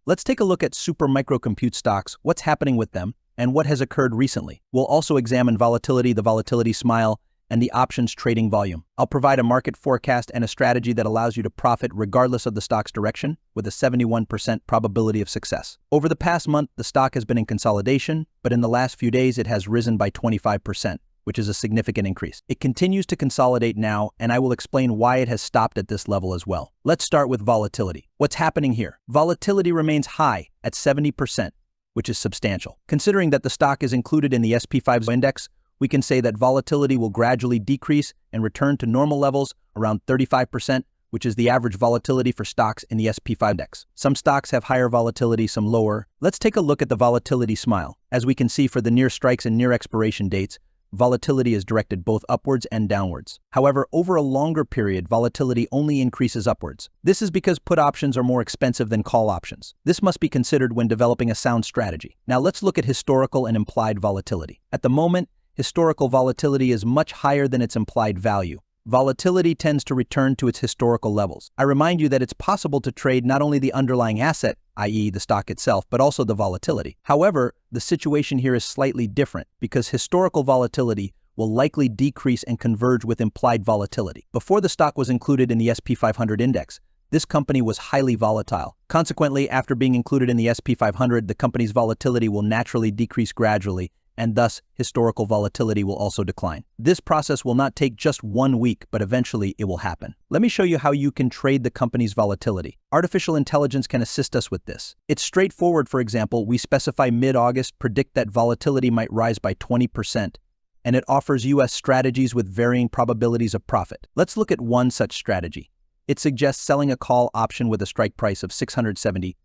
Let's take a look at super microcompute stocks, what's happening with them, and what has occurred recently. We'll also examine volatility, the volatility smile, and the options trading volume. I'll provide a market forecast and a strategy that allows you to profit regardless of the stock's direction, with a 71% probability of success. Over the past month, the stock has been in consolidation, but in the last few days it has risen by 25%, which is a significant increase. It continues to consolidate now, and I will explain why it has stopped at this level as well. Let's start with volatility. What's happening here? Volatility remains high at 70%, which is substantial. Considering that the stock is included in the SP500 index, we can say that volatility will gradually decrease and return to normal levels around 35%, which is the average volatility for stocks in the SP500 index. Some stocks have higher volatility, some lower. Let's take a look at the volatility smile. As we can see for the near strikes and near expiration dates, volatility is directed both upwards and downwards. However, over a longer period, volatility only increases upwards. This is because put options are more expensive than call options. This must be considered when developing a sound strategy. Now let's look at historical and implied volatility. At the moment, historical volatility is much higher than its implied value. Volatility tends to return to its historical levels. I remind you that it's possible to trade not only the underlying asset, i.e. the stock itself, but also the volatility. However, the situation here is slightly different because historical volatility will likely decrease and converge with implied volatility. Before the stock was included in the SP500 index, this company was highly volatile. Consequently, after being included in the SP500, the company's volatility will naturally decrease gradually, and thus historical volatility will also decline. This process will not take just 1 week, but eventually it will happen. Let me show you how you can trade the company's volatility. Artificial intelligence can assist us with this. It's straightforward. For example, we specify mid-August, predict that volatility might rise by 20%, and it offers US strategies with varying probabilities of profit. Let's look at one such strategy. It suggests selling a call option with a strike price of $670,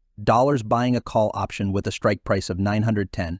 buying a call option with a strike price of $910,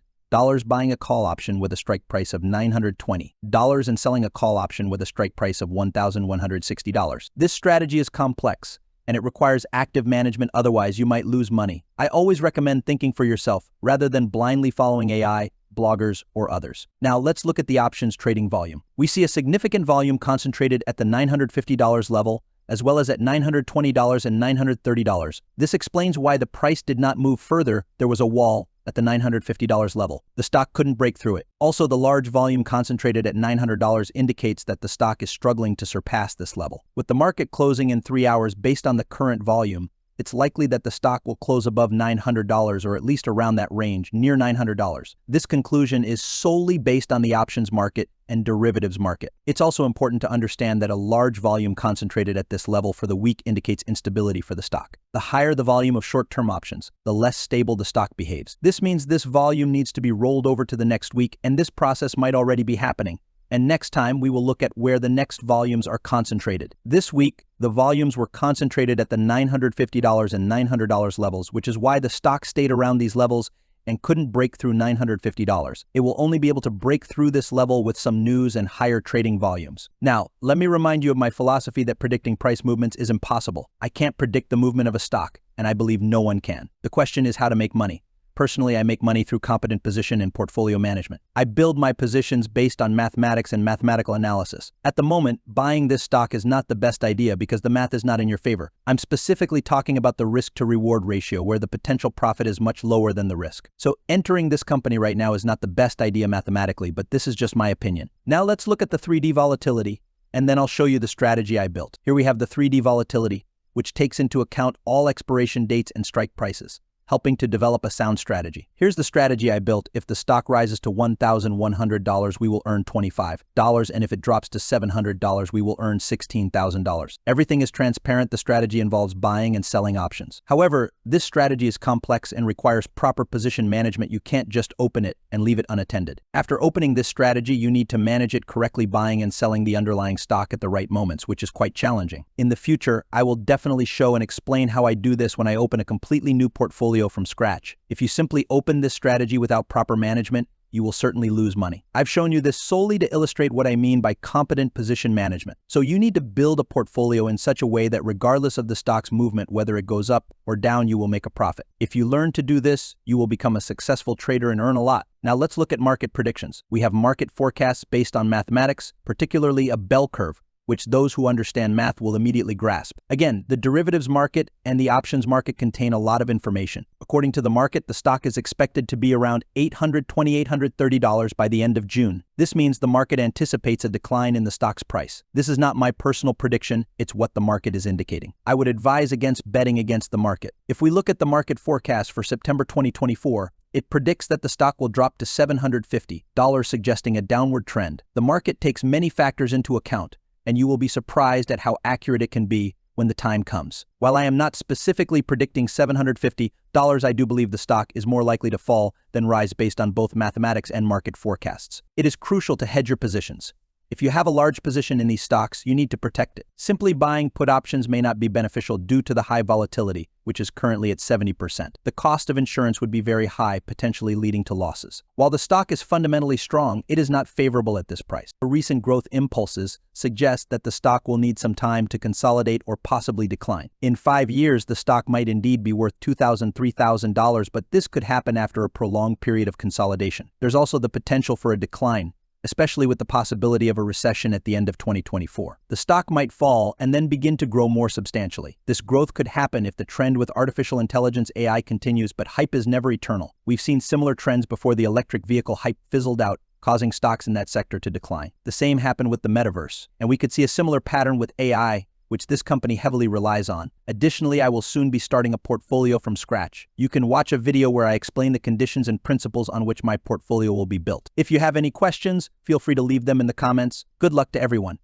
buying a call option with a strike price of $920, and selling a call option with a strike price of $1,160. This strategy is complex, and it requires active management, otherwise you might lose money. I always recommend thinking for yourself, rather than blindly following AI, bloggers, or others. Now let's look at the options trading volume. We see a significant volume concentrated at the $950 level, as well as at $920 and $930. This explains why the price did not move further. There was a wall at the $950 level. The stock couldn't break through it. Also, the large volume concentrated at $900 indicates that the stock is struggling to surpass this level. With the market closing in 3 hours based on the current volume, it's likely that the stock will close above $900 or at least around that range, near $900. This conclusion is solely based on the options market and derivatives market. It's also important to understand that a large volume concentrated at this level for the week indicates instability for the stock. The higher the volume of short-term options, the less stable the stock behaves. This means this volume needs to be rolled over to the next week, and this process might already be happening. And next time, we will look at where the next volumes are concentrated. This week, the volumes were concentrated at the $950 and $900 levels, which is why the stock stayed around these levels and couldn't break through $950. It will only be able to break through this level with some news and higher trading volumes. Now, let me remind you of my philosophy that predicting price movements is impossible. I can't predict the movement of a stock, and I believe no one can. The question is how to make money. Personally, I make money through competent position and portfolio management. I build my positions based on mathematics and mathematical analysis. At the moment, buying this stock is not the best idea because the math is not in your favor. I'm specifically talking about the risk to reward ratio, where the potential profit is much lower than the risk. So entering this company right now is not the best idea mathematically, but this is just my opinion. Now let's look at the 3D volatility, and then I'll show you the strategy I built. Here we have the 3D volatility, which takes into account all expiration dates and strike prices, helping to develop a sound strategy. Here's the strategy I built. If the stock rises to $1,100, we will earn $25, and if it drops to $700, we will earn $16,000. Everything is transparent. The strategy involves buying and selling options. However, this strategy is complex and requires proper position management. You can't just open it and leave it unattended. After opening this strategy, you need to manage it correctly, buying and selling the underlying stock at the right moments, which is quite challenging. In the future, I will definitely show and explain how I do this when I open a completely new portfolio from scratch. If you simply open this strategy without proper management, you will certainly lose money. I've shown you this solely to illustrate what I mean by competent position management. So you need to build a portfolio in such a way that regardless of the stock's movement, whether it goes up or down, you will make a profit. If you learn to do this, you will become a successful trader and earn a lot. Now let's look at market predictions. We have market forecasts based on mathematics, particularly a bell curve, which those who understand math will immediately grasp. Again, the derivatives market and the options market contain a lot of information. According to the market, the stock is expected to be around $820–830 by the end of June. This means the market anticipates a decline in the stock's price. This is not my personal prediction, it's what the market is indicating. I would advise against betting against the market. If we look at the market forecast for September 2024, it predicts that the stock will drop to $750, suggesting a downward trend. The market takes many factors into account, and you will be surprised at how accurate it can be when the time comes. While I am not specifically predicting $750, I do believe the stock is more likely to fall than rise based on both mathematics and market forecasts. It is crucial to hedge your positions. If you have a large position in these stocks, you need to protect it. Simply buying put options may not be beneficial due to the high volatility, which is currently at 70%. The cost of insurance would be very high, potentially leading to losses. While the stock is fundamentally strong, it is not favorable at this price. The recent growth impulses suggest that the stock will need some time to consolidate or possibly decline. In 5 years, the stock might indeed be worth $2,000–3,000, but this could happen after a prolonged period of consolidation. There's also the potential for a decline, especially with the possibility of a recession at the end of 2024. The stock might fall and then begin to grow more substantially. This growth could happen if the trend with artificial intelligence AI continues, but hype is never eternal. We've seen similar trends before the electric vehicle hype fizzled out, causing stocks in that sector to decline. The same happened with the metaverse, and we could see a similar pattern with AI, which this company heavily relies on. Additionally, I will soon be starting a portfolio from scratch. You can watch a video where I explain the conditions and principles on which my portfolio will be built. If you have any questions, feel free to leave them in the comments. Good luck to everyone.